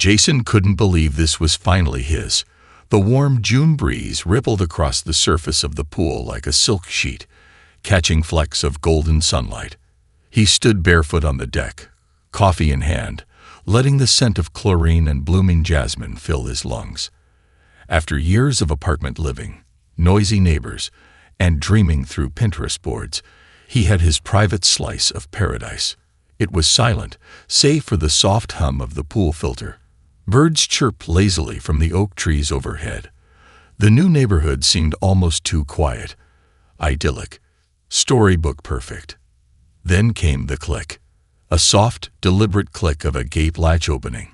Jason couldn't believe this was finally his. The warm June breeze rippled across the surface of the pool like a silk sheet, catching flecks of golden sunlight. He stood barefoot on the deck, coffee in hand, letting the scent of chlorine and blooming jasmine fill his lungs. After years of apartment living, noisy neighbors, and dreaming through Pinterest boards, he had his private slice of paradise. It was silent, save for the soft hum of the pool filter. Birds chirped lazily from the oak trees overhead. The new neighborhood seemed almost too quiet. Idyllic. Storybook perfect. Then came the click. A soft, deliberate click of a gate latch opening.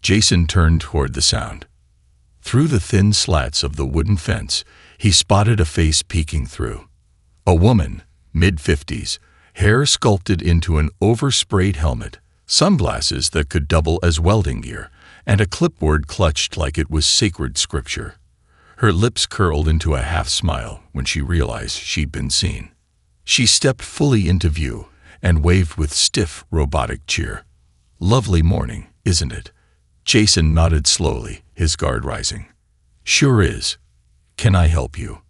Jason turned toward the sound. Through the thin slats of the wooden fence, he spotted a face peeking through. A woman, mid-50s, hair sculpted into an oversprayed helmet, sunglasses that could double as welding gear, and a clipboard clutched like it was sacred scripture. Her lips curled into a half-smile when she realized she'd been seen. She stepped fully into view and waved with stiff, robotic cheer. "Lovely morning, isn't it?" Jason nodded slowly, his guard rising. "Sure is. Can I help you?"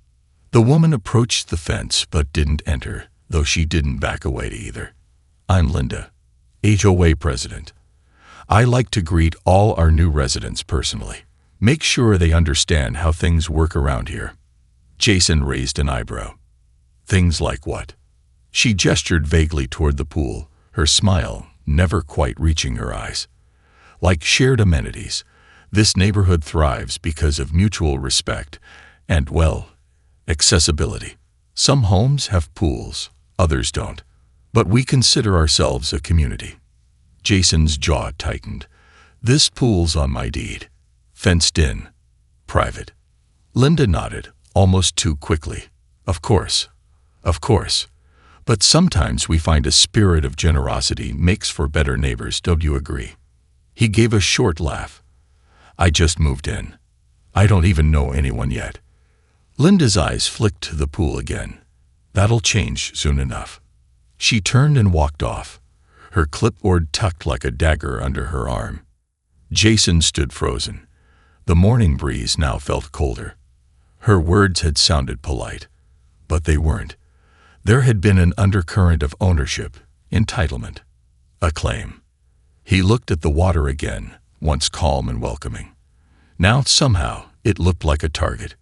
The woman approached the fence but didn't enter, though she didn't back away either. "I'm Linda, HOA president. I like to greet all our new residents personally. Make sure they understand how things work around here." Jason raised an eyebrow. "Things like what?" She gestured vaguely toward the pool, her smile never quite reaching her eyes. "Like shared amenities. This neighborhood thrives because of mutual respect and, well, accessibility. Some homes have pools, others don't. But we consider ourselves a community." Jason's jaw tightened. "This pool's on my deed. Fenced in. Private." Linda nodded, almost too quickly. Of course. But sometimes we find a spirit of generosity makes for better neighbors, don't you agree?" He gave a short laugh. "I just moved in. I don't even know anyone yet." Linda's eyes flicked to the pool again. "That'll change soon enough." She turned and walked off, her clipboard tucked like a dagger under her arm. Jason stood frozen. The morning breeze now felt colder. Her words had sounded polite, but they weren't. There had been an undercurrent of ownership, entitlement, a claim. He looked at the water again, once calm and welcoming. Now, somehow, it looked like a target.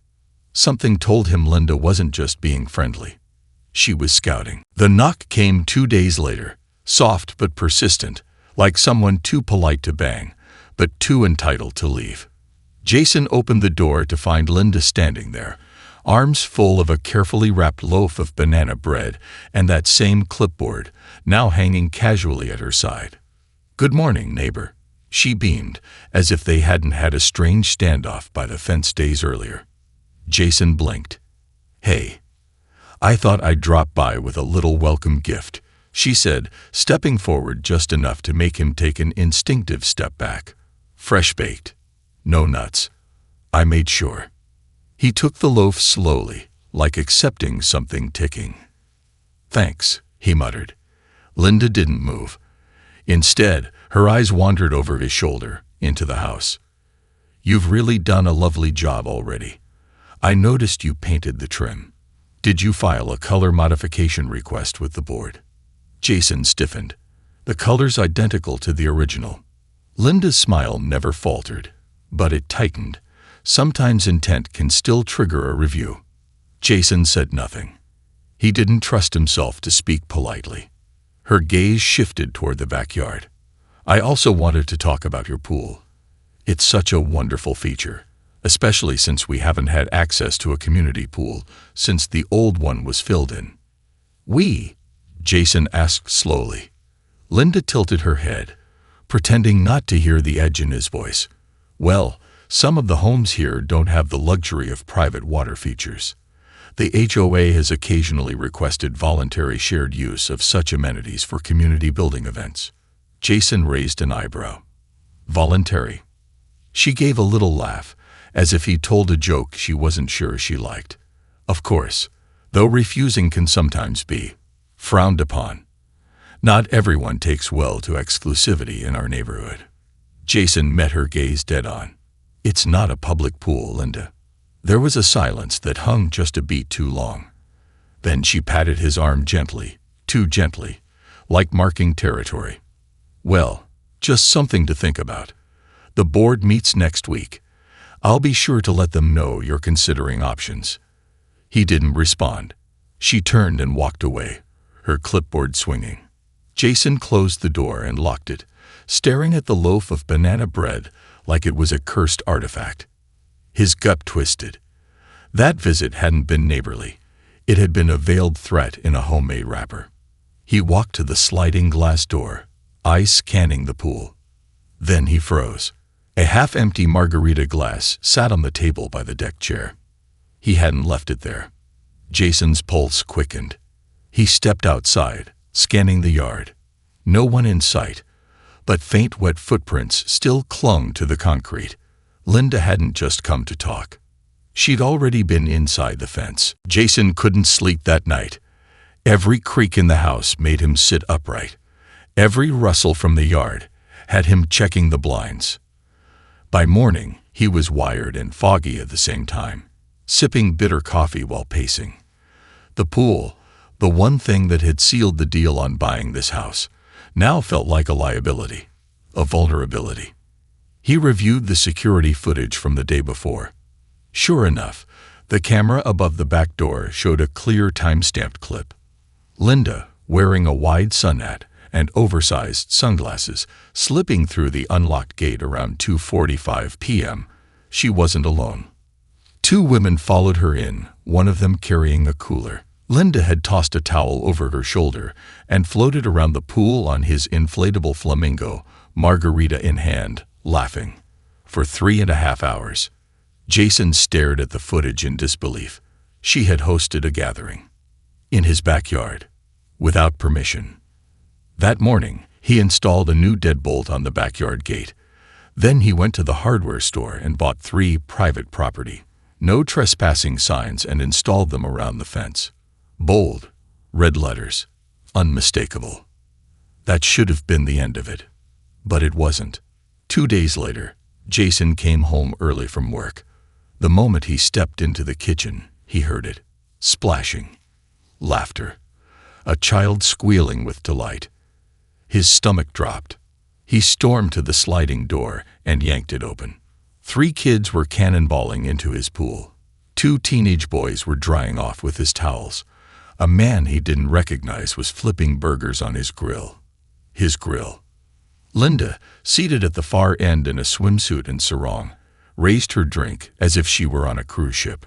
Something told him Linda wasn't just being friendly. She was scouting. The knock came 2 days later, soft but persistent, like someone too polite to bang, but too entitled to leave. Jason opened the door to find Linda standing there, arms full of a carefully wrapped loaf of banana bread and that same clipboard, now hanging casually at her side. "Good morning, neighbor," she beamed, as if they hadn't had a strange standoff by the fence days earlier. Jason blinked. "Hey, I thought I'd drop by with a little welcome gift," she said, stepping forward just enough to make him take an instinctive step back. "Fresh baked. No nuts. I made sure." He took the loaf slowly, like accepting something ticking. "Thanks," he muttered. Linda didn't move. Instead, her eyes wandered over his shoulder, into the house. "You've really done a lovely job already. I noticed you painted the trim. Did you file a color modification request with the board?" Jason stiffened. "The color's identical to the original." Linda's smile never faltered, but it tightened. Sometimes intent can still trigger a review. Jason said nothing. He didn't trust himself to speak politely. Her gaze shifted toward the backyard. "I also wanted to talk about your pool. It's such a wonderful feature, especially since we haven't had access to a community pool since the old one was filled in." "We?" Jason asked slowly. Linda tilted her head, pretending not to hear the edge in his voice. "Well, some of the homes here don't have the luxury of private water features. The HOA has occasionally requested voluntary shared use of such amenities for community building events." Jason raised an eyebrow. "Voluntary?" She gave a little laugh, as if he told a joke she wasn't sure she liked. "Of course, though refusing can sometimes be frowned upon. Not everyone takes well to exclusivity in our neighborhood." Jason met her gaze dead on. "It's not a public pool, Linda." There was a silence that hung just a beat too long. Then she patted his arm gently, too gently, like marking territory. "Well, just something to think about. The board meets next week. I'll be sure to let them know you're considering options." He didn't respond. She turned and walked away, her clipboard swinging. Jason closed the door and locked it, staring at the loaf of banana bread like it was a cursed artifact. His gut twisted. That visit hadn't been neighborly. It had been a veiled threat in a homemade wrapper. He walked to the sliding glass door, eyes scanning the pool. Then he froze. A half-empty margarita glass sat on the table by the deck chair. He hadn't left it there. Jason's pulse quickened. He stepped outside, scanning the yard. No one in sight, but faint wet footprints still clung to the concrete. Linda hadn't just come to talk. She'd already been inside the fence. Jason couldn't sleep that night. Every creak in the house made him sit upright. Every rustle from the yard had him checking the blinds. By morning, he was wired and foggy at the same time, sipping bitter coffee while pacing. The pool, the one thing that had sealed the deal on buying this house, now felt like a liability, a vulnerability. He reviewed the security footage from the day before. Sure enough, the camera above the back door showed a clear time-stamped clip. Linda, wearing a wide sun hat and oversized sunglasses, slipping through the unlocked gate around 2:45 p.m. She wasn't alone. Two women followed her in, one of them carrying a cooler. Linda had tossed a towel over her shoulder and floated around the pool on his inflatable flamingo, margarita in hand, laughing. For 3.5 hours. Jason stared at the footage in disbelief. She had hosted a gathering. In his backyard. Without permission. That morning, he installed a new deadbolt on the backyard gate. Then he went to the hardware store and bought 3 private property, no trespassing signs, and installed them around the fence. Bold, red letters, unmistakable. That should have been the end of it. But it wasn't. 2 days later, Jason came home early from work. The moment he stepped into the kitchen, he heard it. Splashing. Laughter. A child squealing with delight. His stomach dropped. He stormed to the sliding door and yanked it open. 3 kids were cannonballing into his pool. 2 teenage boys were drying off with his towels. A man he didn't recognize was flipping burgers on his grill. His grill. Linda, seated at the far end in a swimsuit and sarong, raised her drink as if she were on a cruise ship.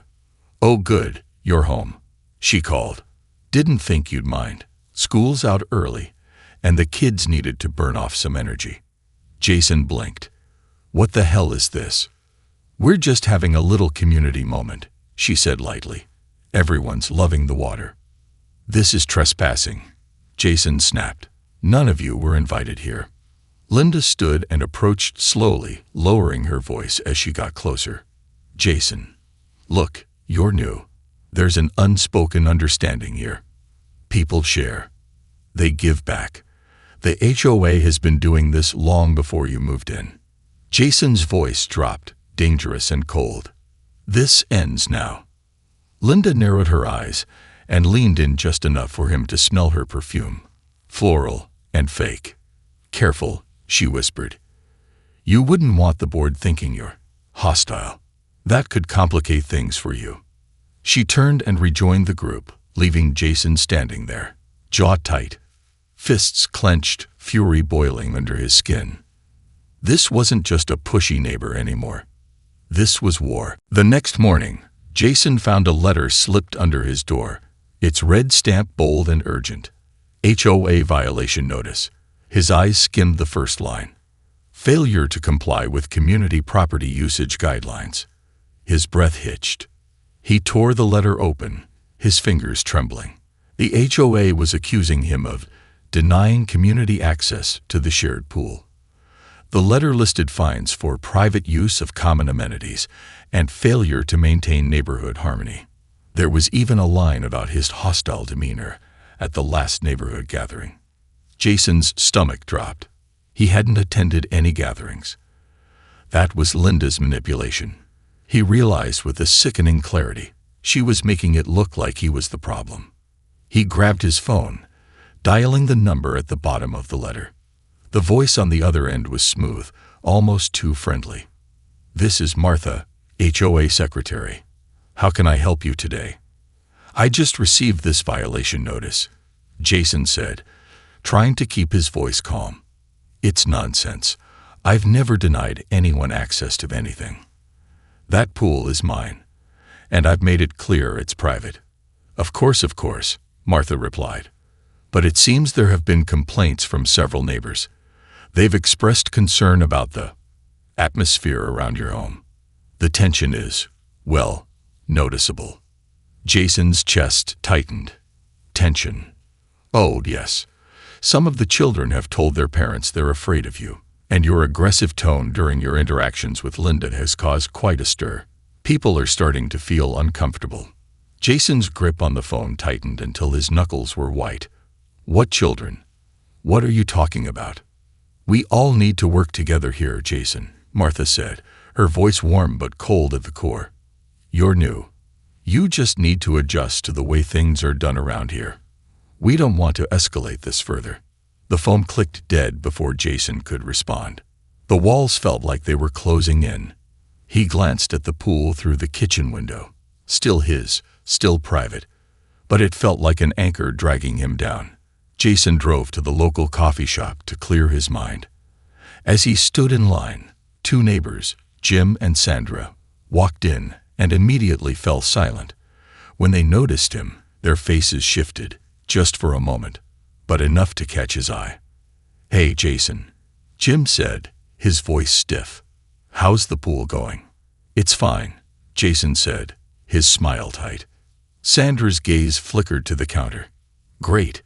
"Oh good, you're home," she called. "Didn't think you'd mind. School's out early, and the kids needed to burn off some energy." Jason blinked. "What the hell is this?" "We're just having a little community moment," she said lightly. "Everyone's loving the water." "This is trespassing," Jason snapped. "None of you were invited here." Linda stood and approached slowly, lowering her voice as she got closer. "Jason, look, you're new. There's an unspoken understanding here. People share. They give back. The HOA has been doing this long before you moved in." Jason's voice dropped, dangerous and cold. "This ends now." Linda narrowed her eyes and leaned in just enough for him to smell her perfume. Floral and fake. "Careful," she whispered. "You wouldn't want the board thinking you're hostile. That could complicate things for you." She turned and rejoined the group, leaving Jason standing there, jaw tight, fists clenched, fury boiling under his skin. This wasn't just a pushy neighbor anymore. This was war. The next morning, Jason found a letter slipped under his door, its red stamp bold and urgent. HOA violation notice. His eyes skimmed the first line. Failure to comply with community property usage guidelines. His breath hitched. He tore the letter open, his fingers trembling. The HOA was accusing him of denying community access to the shared pool. The letter listed fines for private use of common amenities and failure to maintain neighborhood harmony. There was even a line about his hostile demeanor at the last neighborhood gathering. Jason's stomach dropped. He hadn't attended any gatherings. That was Linda's manipulation. He realized with a sickening clarity she was making it look like he was the problem. He grabbed his phone, dialing the number at the bottom of the letter. The voice on the other end was smooth, almost too friendly. "This is Martha, HOA secretary. How can I help you today?" "I just received this violation notice," Jason said, trying to keep his voice calm. "It's nonsense. I've never denied anyone access to anything. That pool is mine, and I've made it clear it's private." Of course," Martha replied. "But it seems there have been complaints from several neighbors. They've expressed concern about the atmosphere around your home. The tension is, well, noticeable." Jason's chest tightened. Tension. "Oh, yes. Some of the children have told their parents they're afraid of you, and your aggressive tone during your interactions with Linda has caused quite a stir. People are starting to feel uncomfortable." Jason's grip on the phone tightened until his knuckles were white. "What children? What are you talking about?" "We all need to work together here, Jason," Martha said, her voice warm but cold at the core. "You're new. You just need to adjust to the way things are done around here. We don't want to escalate this further." The phone clicked dead before Jason could respond. The walls felt like they were closing in. He glanced at the pool through the kitchen window. Still his, still private, but it felt like an anchor dragging him down. Jason drove to the local coffee shop to clear his mind. As he stood in line, two neighbors, Jim and Sandra, walked in and immediately fell silent. When they noticed him, their faces shifted, just for a moment, but enough to catch his eye. "Hey, Jason," Jim said, his voice stiff. "How's the pool going?" "It's fine," Jason said, his smile tight. Sandra's gaze flickered to the counter. "Great.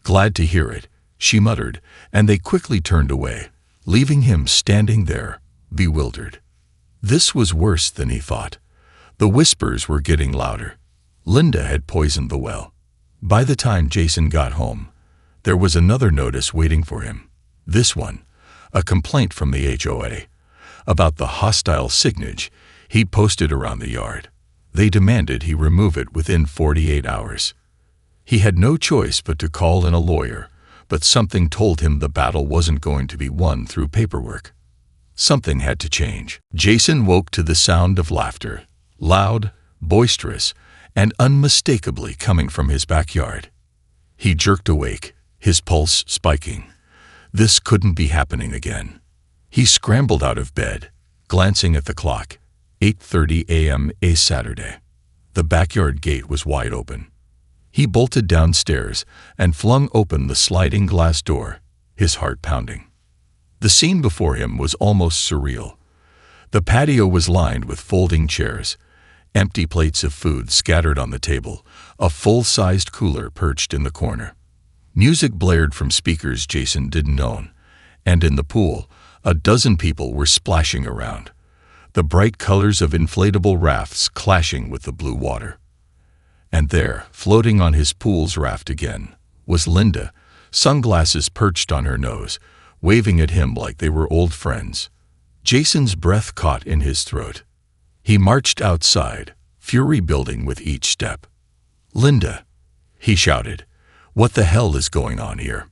Glad to hear it," she muttered, and they quickly turned away, leaving him standing there, bewildered. This was worse than he thought. The whispers were getting louder. Linda had poisoned the well. By the time Jason got home, there was another notice waiting for him. This one, a complaint from the HOA, about the hostile signage he'd posted around the yard. They demanded he remove it within 48 hours. He had no choice but to call in a lawyer, but something told him the battle wasn't going to be won through paperwork. Something had to change. Jason woke to the sound of laughter, loud, boisterous, and unmistakably coming from his backyard. He jerked awake, his pulse spiking. This couldn't be happening again. He scrambled out of bed, glancing at the clock. 8:30 a.m. a Saturday. The backyard gate was wide open. He bolted downstairs and flung open the sliding glass door, his heart pounding. The scene before him was almost surreal. The patio was lined with folding chairs, empty plates of food scattered on the table, a full-sized cooler perched in the corner. Music blared from speakers Jason didn't own, and in the pool, a dozen people were splashing around, the bright colors of inflatable rafts clashing with the blue water. And there, floating on his pool's raft again, was Linda, sunglasses perched on her nose, waving at him like they were old friends. Jason's breath caught in his throat. He marched outside, fury building with each step. "Linda," he shouted, "what the hell is going on here?"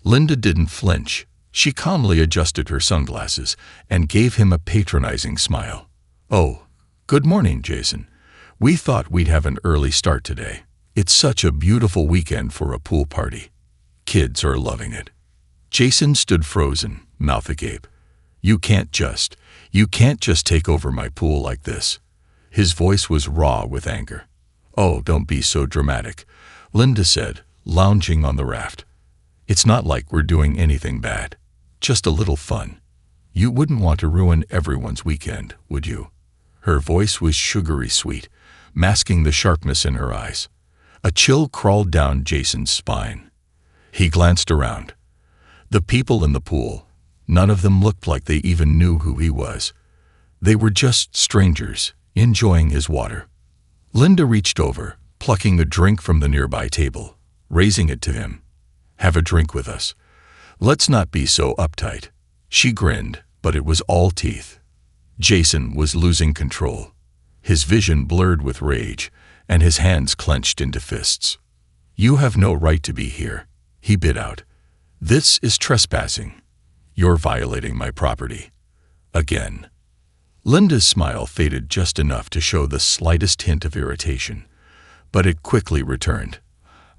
Linda didn't flinch. She calmly adjusted her sunglasses and gave him a patronizing smile. "Oh, good morning, Jason. We thought we'd have an early start today. It's such a beautiful weekend for a pool party. Kids are loving it." Jason stood frozen, mouth agape. You can't just take over my pool like this." His voice was raw with anger. "Oh, don't be so dramatic," Linda said, lounging on the raft. "It's not like we're doing anything bad. Just a little fun. You wouldn't want to ruin everyone's weekend, would you?" Her voice was sugary sweet, masking the sharpness in her eyes. A chill crawled down Jason's spine. He glanced around. The people in the pool, none of them looked like they even knew who he was. They were just strangers, enjoying his water. Linda reached over, plucking a drink from the nearby table, raising it to him. "Have a drink with us. Let's not be so uptight." She grinned, but it was all teeth. Jason was losing control. His vision blurred with rage, and his hands clenched into fists. "You have no right to be here," he bit out. "This is trespassing. You're violating my property. Again." Linda's smile faded just enough to show the slightest hint of irritation, but it quickly returned.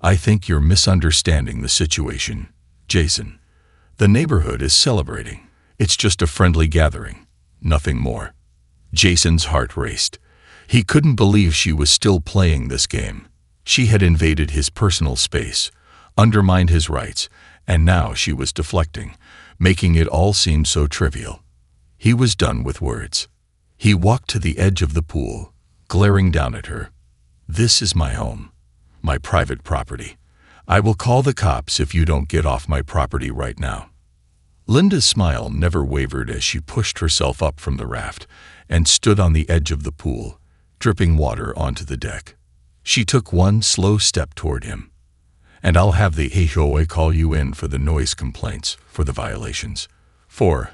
"I think you're misunderstanding the situation, Jason. The neighborhood is celebrating. It's just a friendly gathering, nothing more." Jason's heart raced. He couldn't believe she was still playing this game. She had invaded his personal space, undermined his rights, and now she was deflecting, making it all seem so trivial. He was done with words. He walked to the edge of the pool, glaring down at her. "This is my home, my private property. I will call the cops if you don't get off my property right now." Linda's smile never wavered as she pushed herself up from the raft and stood on the edge of the pool, dripping water onto the deck. She took one slow step toward him. "And I'll have the HOA call you in for the noise complaints, for the violations, for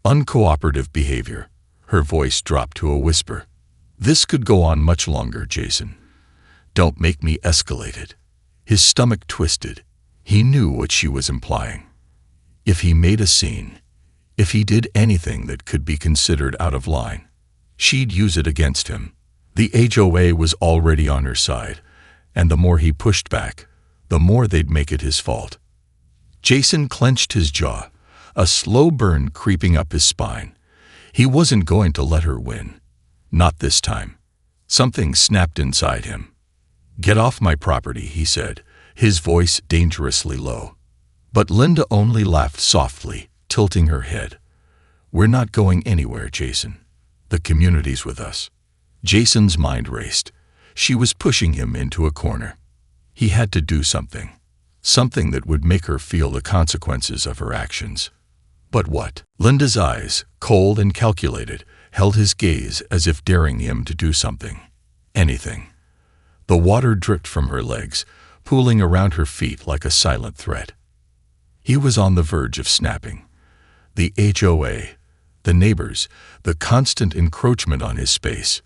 uncooperative behavior." Her voice dropped to a whisper. "This could go on much longer, Jason. Don't make me escalate it." His stomach twisted. He knew what she was implying. If he made a scene, if he did anything that could be considered out of line, she'd use it against him. The HOA was already on her side, and the more he pushed back, the more they'd make it his fault. Jason clenched his jaw, a slow burn creeping up his spine. He wasn't going to let her win. Not this time. Something snapped inside him. "Get off my property," he said, his voice dangerously low. But Linda only laughed softly, tilting her head. "We're not going anywhere, Jason. The community's with us." Jason's mind raced. She was pushing him into a corner. He had to do something. Something that would make her feel the consequences of her actions. But what? Linda's eyes, cold and calculated, held his gaze as if daring him to do something. Anything. The water dripped from her legs, pooling around her feet like a silent threat. He was on the verge of snapping. The HOA, the neighbors, the constant encroachment on his space.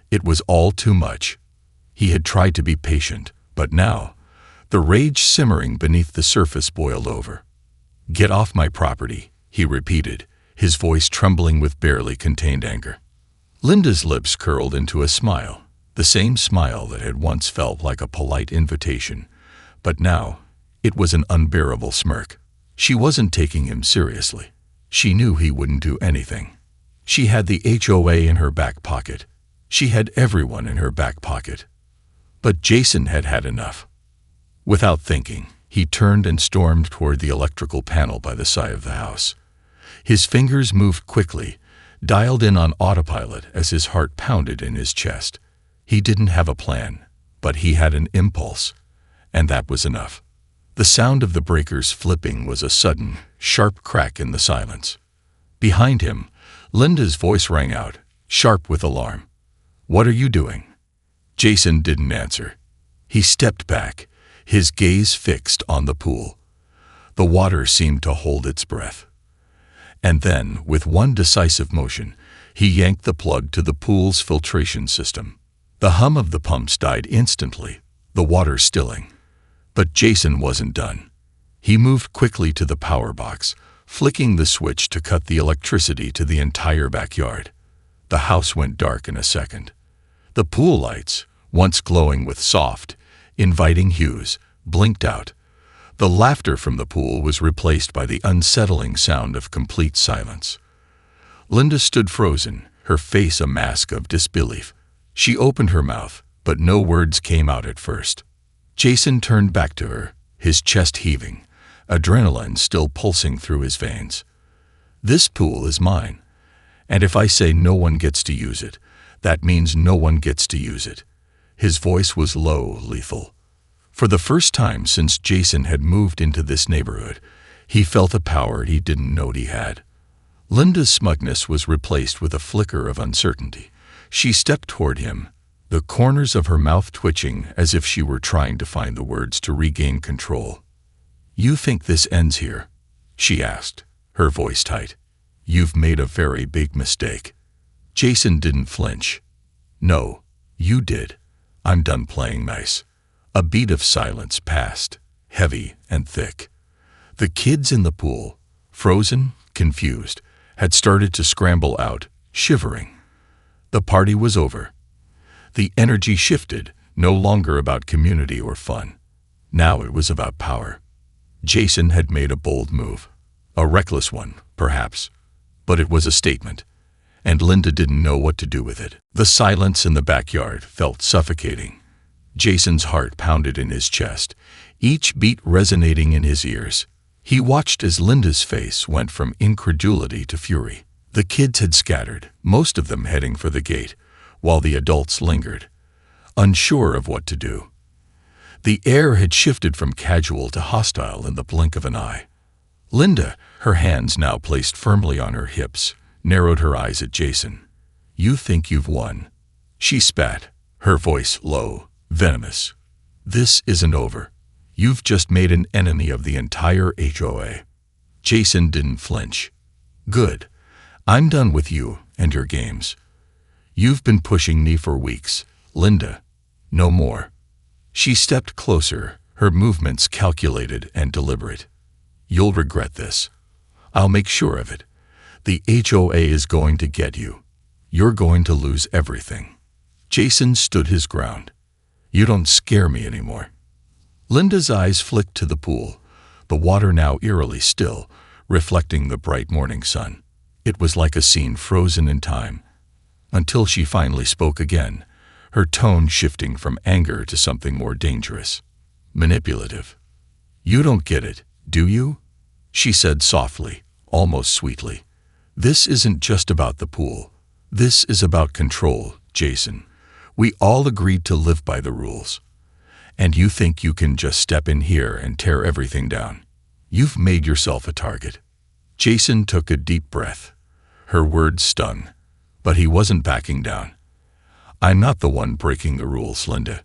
It was all too much. He had tried to be patient, but now, the rage simmering beneath the surface boiled over. "Get off my property," he repeated, his voice trembling with barely contained anger. Linda's lips curled into a smile, the same smile that had once felt like a polite invitation, but now it was an unbearable smirk. She wasn't taking him seriously. She knew he wouldn't do anything. She had the HOA in her back pocket. She had everyone in her back pocket. But Jason had had enough. Without thinking, he turned and stormed toward the electrical panel by the side of the house. His fingers moved quickly, dialed in on autopilot as his heart pounded in his chest. He didn't have a plan, but he had an impulse, and that was enough. The sound of the breakers flipping was a sudden, sharp crack in the silence. Behind him, Linda's voice rang out, sharp with alarm. "What are you doing?" Jason didn't answer. He stepped back, his gaze fixed on the pool. The water seemed to hold its breath. And then, with one decisive motion, he yanked the plug to the pool's filtration system. The hum of the pumps died instantly, the water stilling. But Jason wasn't done. He moved quickly to the power box, flicking the switch to cut the electricity to the entire backyard. The house went dark in a second. The pool lights, once glowing with soft, inviting hues, blinked out. The laughter from the pool was replaced by the unsettling sound of complete silence. Linda stood frozen, her face a mask of disbelief. She opened her mouth, but no words came out at first. Jason turned back to her, his chest heaving, adrenaline still pulsing through his veins. "This pool is mine, and if I say no one gets to use it, that means no one gets to use it." His voice was low, lethal. For the first time since Jason had moved into this neighborhood, he felt a power he didn't know he had. Linda's smugness was replaced with a flicker of uncertainty. She stepped toward him, the corners of her mouth twitching as if she were trying to find the words to regain control. "You think this ends here?" she asked, her voice tight. "You've made a very big mistake." Jason didn't flinch. "No, you did. I'm done playing nice." A beat of silence passed, heavy and thick. The kids in the pool, frozen, confused, had started to scramble out, shivering. The party was over. The energy shifted, no longer about community or fun. Now it was about power. Jason had made a bold move. A reckless one, perhaps. But it was a statement. And Linda didn't know what to do with it. The silence in the backyard felt suffocating. Jason's heart pounded in his chest, each beat resonating in his ears. He watched as Linda's face went from incredulity to fury. The kids had scattered, most of them heading for the gate, while the adults lingered, unsure of what to do. The air had shifted from casual to hostile in the blink of an eye. Linda, her hands now placed firmly on her hips, narrowed her eyes at Jason. "You think you've won?" She spat, her voice low, venomous. "This isn't over. You've just made an enemy of the entire HOA." Jason didn't flinch. "Good. I'm done with you and your games. You've been pushing me for weeks, Linda. No more." She stepped closer, her movements calculated and deliberate. "You'll regret this. I'll make sure of it. The HOA is going to get you. You're going to lose everything." Jason stood his ground. "You don't scare me anymore." Linda's eyes flicked to the pool, the water now eerily still, reflecting the bright morning sun. It was like a scene frozen in time, until she finally spoke again, her tone shifting from anger to something more dangerous, manipulative. "You don't get it, do you?" she said softly, almost sweetly. "This isn't just about the pool. This is about control, Jason. We all agreed to live by the rules. And you think you can just step in here and tear everything down? You've made yourself a target." Jason took a deep breath. Her words stung, but he wasn't backing down. "I'm not the one breaking the rules, Linda.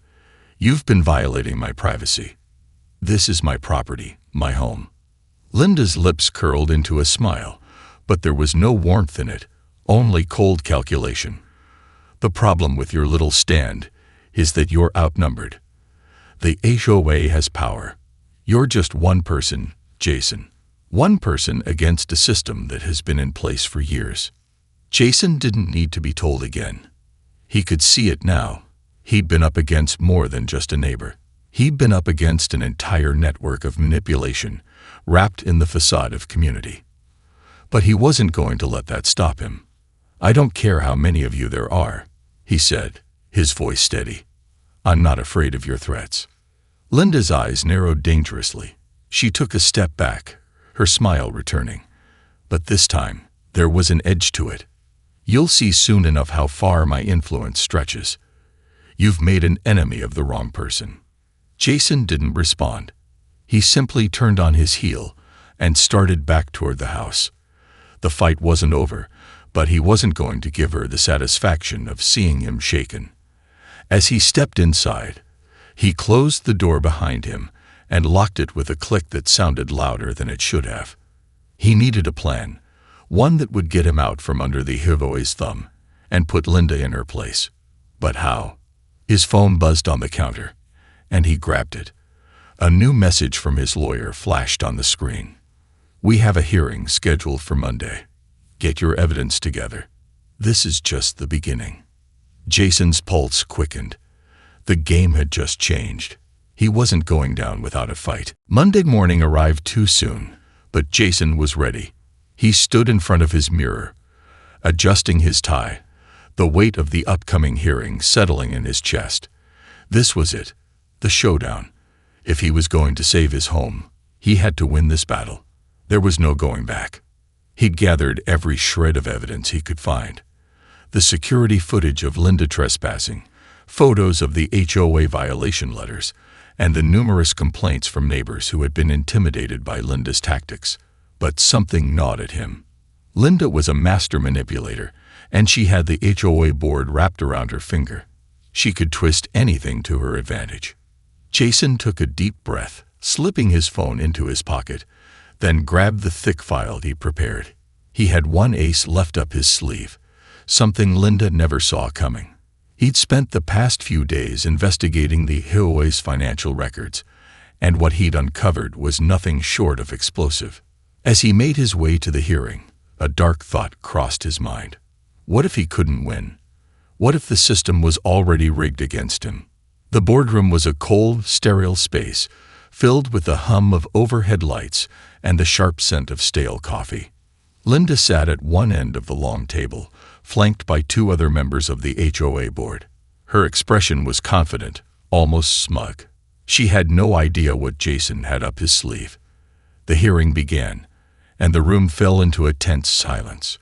You've been violating my privacy. This is my property, my home." Linda's lips curled into a smile, but there was no warmth in it, only cold calculation. "The problem with your little stand is that you're outnumbered. The HOA has power. You're just one person, Jason. One person against a system that has been in place for years." Jason didn't need to be told again. He could see it now. He'd been up against more than just a neighbor. He'd been up against an entire network of manipulation, wrapped in the facade of community. But he wasn't going to let that stop him. "I don't care how many of you there are," he said, his voice steady. "I'm not afraid of your threats." Linda's eyes narrowed dangerously. She took a step back, her smile returning. But this time, there was an edge to it. "You'll see soon enough how far my influence stretches. You've made an enemy of the wrong person." Jason didn't respond. He simply turned on his heel and started back toward the house. The fight wasn't over, but he wasn't going to give her the satisfaction of seeing him shaken. As he stepped inside, he closed the door behind him and locked it with a click that sounded louder than it should have. He needed a plan, one that would get him out from under the HOA's thumb and put Linda in her place. But how? His phone buzzed on the counter, and he grabbed it. A new message from his lawyer flashed on the screen. "We have a hearing scheduled for Monday. Get your evidence together. This is just the beginning." Jason's pulse quickened. The game had just changed. He wasn't going down without a fight. Monday morning arrived too soon, but Jason was ready. He stood in front of his mirror, adjusting his tie, the weight of the upcoming hearing settling in his chest. This was it, the showdown. If he was going to save his home, he had to win this battle. There was no going back. He'd gathered every shred of evidence he could find. The security footage of Linda trespassing, photos of the HOA violation letters, and the numerous complaints from neighbors who had been intimidated by Linda's tactics. But something gnawed at him. Linda was a master manipulator, and she had the HOA board wrapped around her finger. She could twist anything to her advantage. Jason took a deep breath, slipping his phone into his pocket, then grabbed the thick file he'd prepared. He had one ace left up his sleeve, something Linda never saw coming. He'd spent the past few days investigating the HOA's financial records, and what he'd uncovered was nothing short of explosive. As he made his way to the hearing, a dark thought crossed his mind. What if he couldn't win? What if the system was already rigged against him? The boardroom was a cold, sterile space, filled with the hum of overhead lights and the sharp scent of stale coffee. Linda sat at one end of the long table, flanked by two other members of the HOA board. Her expression was confident, almost smug. She had no idea what Jason had up his sleeve. The hearing began, and the room fell into a tense silence.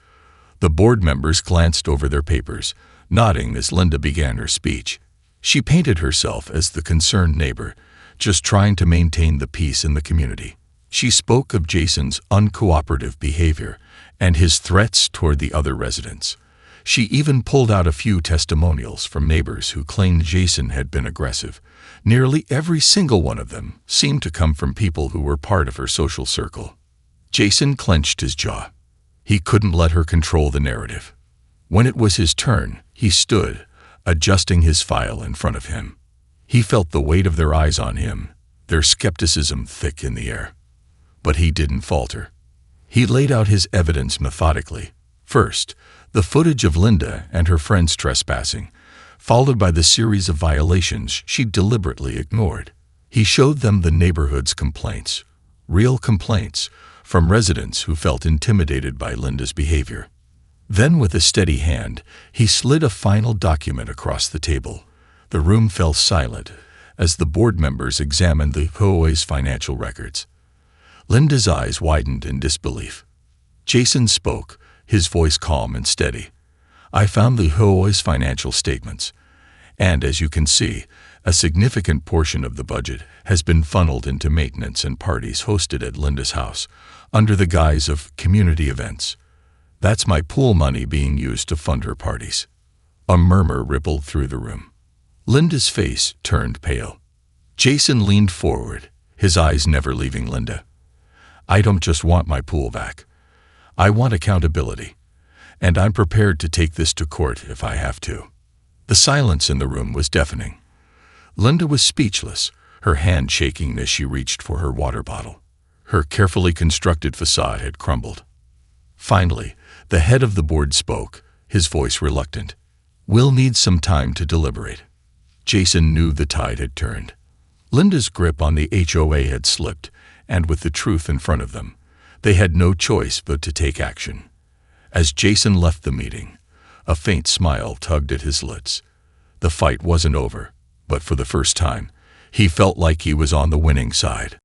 The board members glanced over their papers, nodding as Linda began her speech. She painted herself as the concerned neighbor, just trying to maintain the peace in the community. She spoke of Jason's uncooperative behavior and his threats toward the other residents. She even pulled out a few testimonials from neighbors who claimed Jason had been aggressive. Nearly every single one of them seemed to come from people who were part of her social circle. Jason clenched his jaw. He couldn't let her control the narrative. When it was his turn, he stood, adjusting his file in front of him. He felt the weight of their eyes on him, their skepticism thick in the air. But he didn't falter. He laid out his evidence methodically. First, the footage of Linda and her friends trespassing, followed by the series of violations she deliberately ignored. He showed them the neighborhood's complaints, real complaints, from residents who felt intimidated by Linda's behavior. Then, with a steady hand, he slid a final document across the table. The room fell silent as the board members examined the HOA's financial records. Linda's eyes widened in disbelief. Jason spoke, his voice calm and steady. "I found the HOA's financial statements, and as you can see, a significant portion of the budget has been funneled into maintenance and parties hosted at Linda's house, under the guise of community events. That's my pool money being used to fund her parties." A murmur rippled through the room. Linda's face turned pale. Jason leaned forward, his eyes never leaving Linda. "I don't just want my pool back. I want accountability, and I'm prepared to take this to court if I have to." The silence in the room was deafening. Linda was speechless, her hand shaking as she reached for her water bottle. Her carefully constructed facade had crumbled. Finally, the head of the board spoke, his voice reluctant. "We'll need some time to deliberate." Jason knew the tide had turned. Linda's grip on the HOA had slipped, and with the truth in front of them, they had no choice but to take action. As Jason left the meeting, a faint smile tugged at his lips. The fight wasn't over, but for the first time, he felt like he was on the winning side.